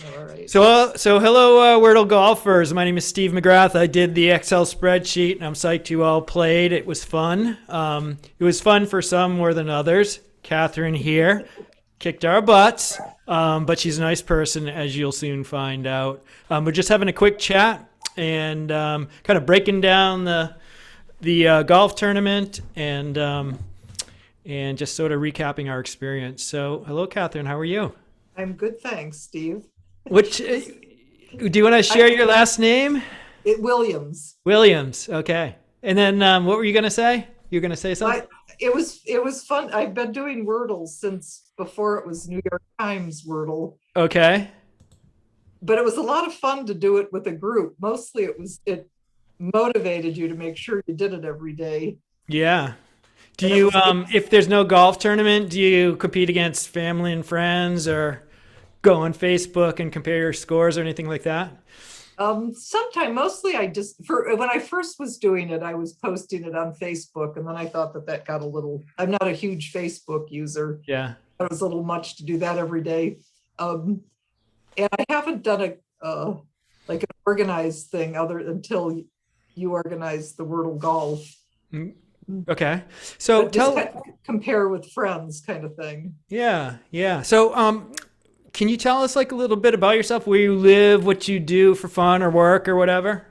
All right. So hello, Wordle golfers. My name is Steve McGrath. I did the Excel spreadsheet, and I'm psyched you all played. It was fun. It was fun for some more than others. Catherine here kicked our butts, but she's a nice person, as you'll soon find out. We're just having a quick chat and kind of breaking down the golf tournament and just sort of recapping our experience. So, hello, Catherine. How are you? I'm good, thanks, Steve. Which do you want to share your last name? Williams. Williams. Okay. And then what were you going to say? You were going to say something? It was fun. I've been doing Wordle since before it was New York Times Wordle, Okay. but it was a lot of fun to do it with a group. Mostly it motivated you to make sure you did it every day. Yeah. Do And it you, was if there's no golf tournament, do you compete against family and friends or go on Facebook and compare your scores or anything like that? sometime mostly I just for when I first was doing it, I was posting it on Facebook, and then I thought that got a little. I'm not a huge Facebook user. Yeah. It was a little much to do that every day. Um, and I haven't done like an organized thing other until you organized the Wordle Golf, Mm, okay. So but just tell, compare with friends kind of thing. yeah, yeah. So, can you tell us like a little bit about yourself, where you live, what you do for fun or work or whatever?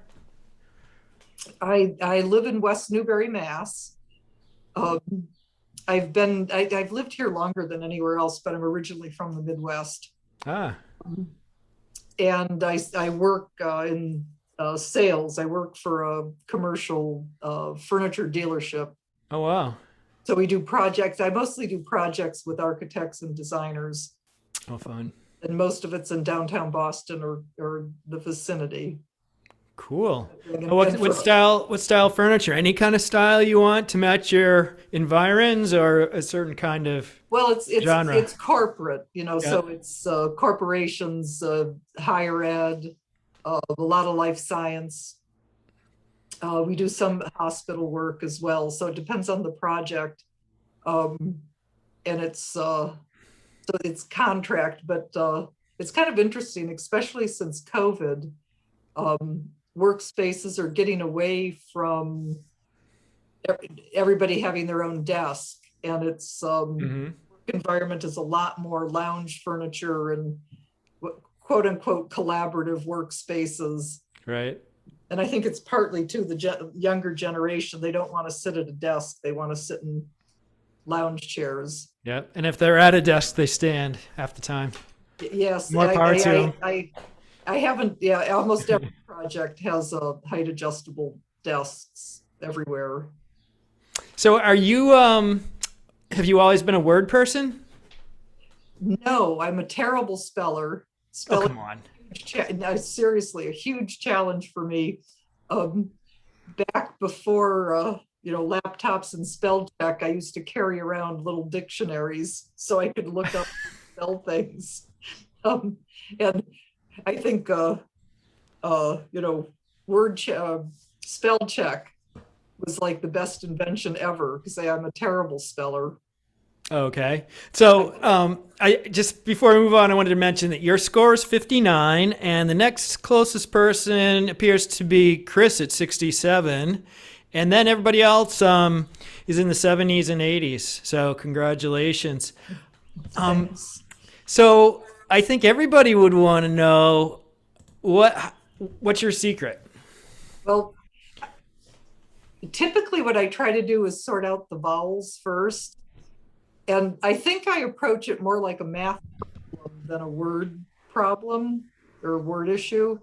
I live in West Newbury, Mass. Um, I've lived here longer than anywhere else, but I'm originally from the Midwest. Ah, And I work in sales. I work for a commercial furniture dealership. oh wow. So we do projects. I mostly do projects with architects and designers, Oh, fun. and most of it's in downtown Boston or the vicinity. Cool. And, What and what for, style what style furniture? Any kind of style you want to match your environs or a certain kind of well, genre? it's corporate, Yeah. so it's corporations, higher ed, a lot of life science. We do some hospital work as well, so it depends on the project. Um, and it's contract, but it's kind of interesting, especially since COVID. Um, Workspaces are getting away from everybody having their own desk, and it's Hmm. environment is a lot more lounge furniture and quote unquote collaborative workspaces. Right. And I think it's partly to the younger generation. They don't want to sit at a desk. They want to sit in lounge chairs. Yeah. And if they're at a desk, they stand half the time. Yes, More power to them. I haven't, yeah, almost every project has a height adjustable desks everywhere. So are you have you always been a word person? No, I'm a terrible speller. Oh, Spelling, come on. no, seriously, a huge challenge for me. Um, Back before, laptops and spell check, I used to carry around little dictionaries so I could look up and spell things. Um, and I think, uh, you know, spell check was like the best invention ever because I'm a terrible speller. Okay. So, I just before we move on, I wanted to mention that your score is 59, and the next closest person appears to be Kris at 67, and then everybody else is in the 70s and 80s. So, congratulations. Um, Thanks. so, I think everybody would want to know what's your secret. Well, typically what I try to do is sort out the vowels first. And I think I approach it more like a math problem than a word problem or word issue.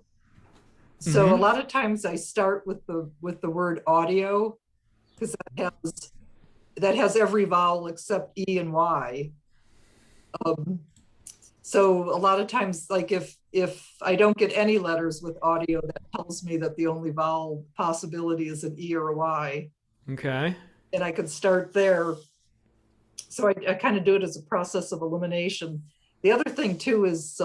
So a Hmm. lot of times I start with the word audio because that has every vowel except E and Y. Um, so a lot of times, like if I don't get any letters with audio, that tells me that the only vowel possibility is an E or a Y, Okay. and I could start there. So I kind of do it as a process of elimination. The other thing too is,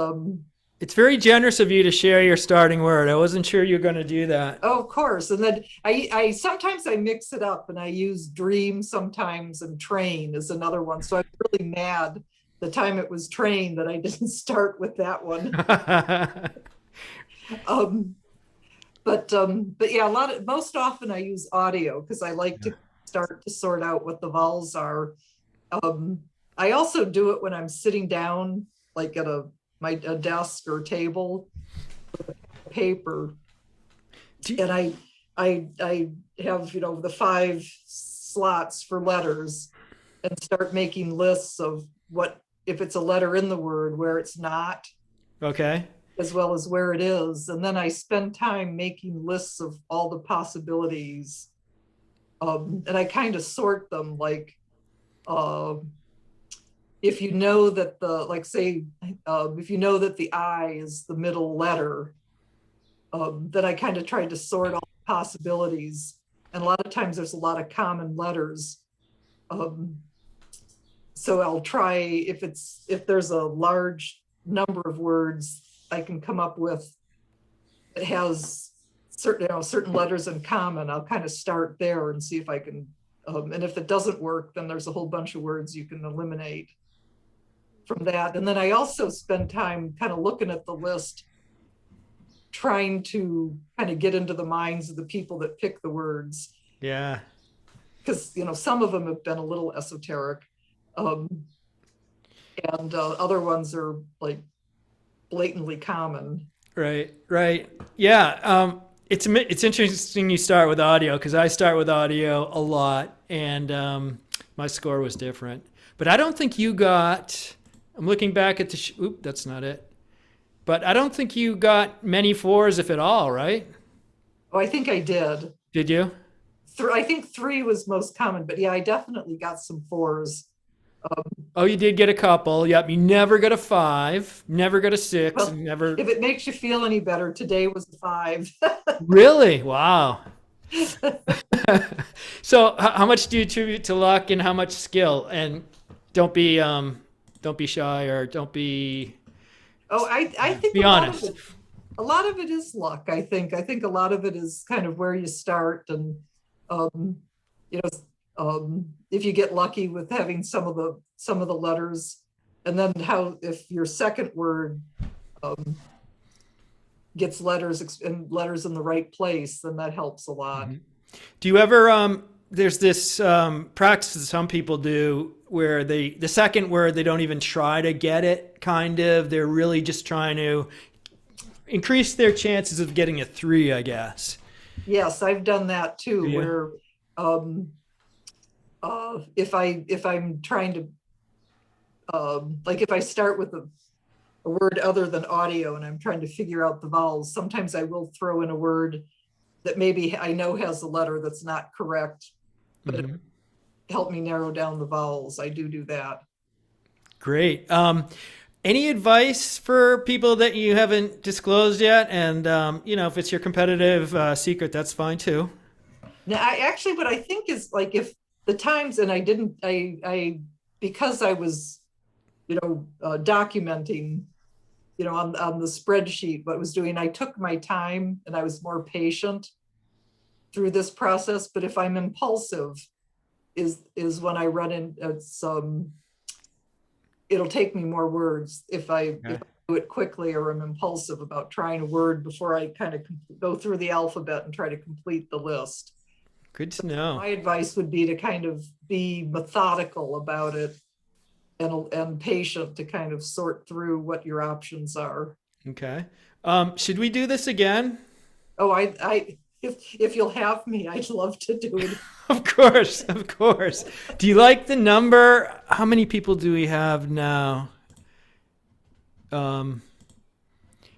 It's very generous of you to share your starting word. I wasn't sure you were going to do that. oh, of course, and then I sometimes I mix it up and I use dream sometimes, and train is another one. So I'm really mad the time it was trained that I didn't start with that one. Um, but yeah, most often I use audio because I like to start to sort out what the vowels are. Um, I also do it when I'm sitting down, like at a desk or table with a paper, and I have the 5 slots for letters, and start making lists of what if it's a letter in the word, where it's not, Okay. as well as where it is, and then I spend time making lists of all the possibilities, and I kind of sort them like. Uh, if you know that if you know that the I is the middle letter, then I kind of tried to sort all the possibilities. And a lot of times there's a lot of common letters. Um, so I'll try, if there's a large number of words I can come up with that has certain letters in common, I'll kind of start there and see if I can, and if it doesn't work, then there's a whole bunch of words you can eliminate from that. And then I also spend time kind of looking at the list, trying to kind of get into the minds of the people that pick the words. Yeah. Because, some of them have been a little esoteric. And other ones are like blatantly common. Right. Right. Yeah. It's interesting you start with audio because I start with audio a lot, and my score was different. But I don't think you got. I'm looking back at the. Oop, that's not it. But I don't think you got many 4s, if at all, right? Oh, I think I did. Did you? I think 3 was most common, but yeah, I definitely got some 4s. Oh, you did get a couple. Yep. You never got a 5. Never got a 6. Well, Never. if it makes you feel any better, today was a 5. Really? Wow. So, how much do you attribute to luck and how much skill? And don't be shy, or don't be. Oh, I think Be honest. A lot of it is luck. I think a lot of it is kind of where you start, and um, you know, if you get lucky with having some of the letters, and then if your second word um, gets letters in the right place, then that helps a lot. Mhm. Do you ever there's this practice that some people do where the second word, they don't even try to get it, kind of. They're really just trying to increase their chances of getting a 3, I guess. Yes, I've done that too, Yeah. where um, if I'm trying to like if I start with a word other than audio and I'm trying to figure out the vowels, sometimes I will throw in a word that maybe I know has a letter that's not correct, but it Mhm. helped me narrow down the vowels. I do that. Great. Any advice for people that you haven't disclosed yet? And if it's your competitive secret, that's fine too. Now, what I think is, like, if the times, and I didn't, because I was, documenting, on the spreadsheet what I was doing, I took my time and I was more patient through this process. But if I'm impulsive, is when I run in, it'll take me more words if I Okay. do it quickly, or I'm impulsive about trying a word before I kind of go through the alphabet and try to complete the list. Good to know. My advice would be to kind of be methodical about it, and patient to kind of sort through what your options are. Okay. Should we do this again? Oh, if you'll have me, I'd love to do it. Of course, of course. Do you like the number? How many people do we have now? Um,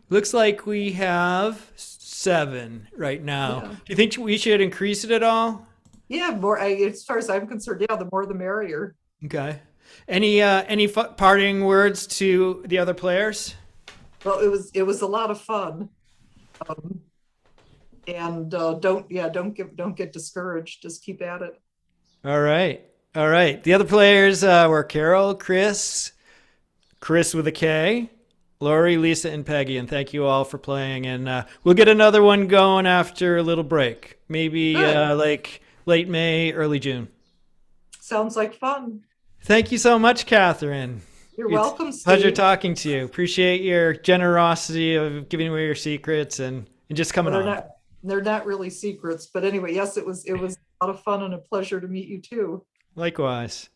Looks like we have 7 right now. Yeah. Do you think we should increase it at all? Yeah, more. As far as I'm concerned, yeah, the more the merrier. Okay. Any parting words to the other players? Well, it was a lot of fun, um, and don't get discouraged. Just keep at it. All right. All right. The other players were Carol, Kris with a K, Lori, Lisa, and Peggy. And thank you all for playing. And we'll get another one going after a little break. Maybe Good. like late May, early June. Sounds like fun. Thank you so much, Catherine. You're It's welcome, a pleasure Steve. talking to you. Appreciate your generosity of giving away your secrets and just Well, coming on. they're not really secrets, but anyway, yes, it was a lot of fun and a pleasure to meet you too. Likewise.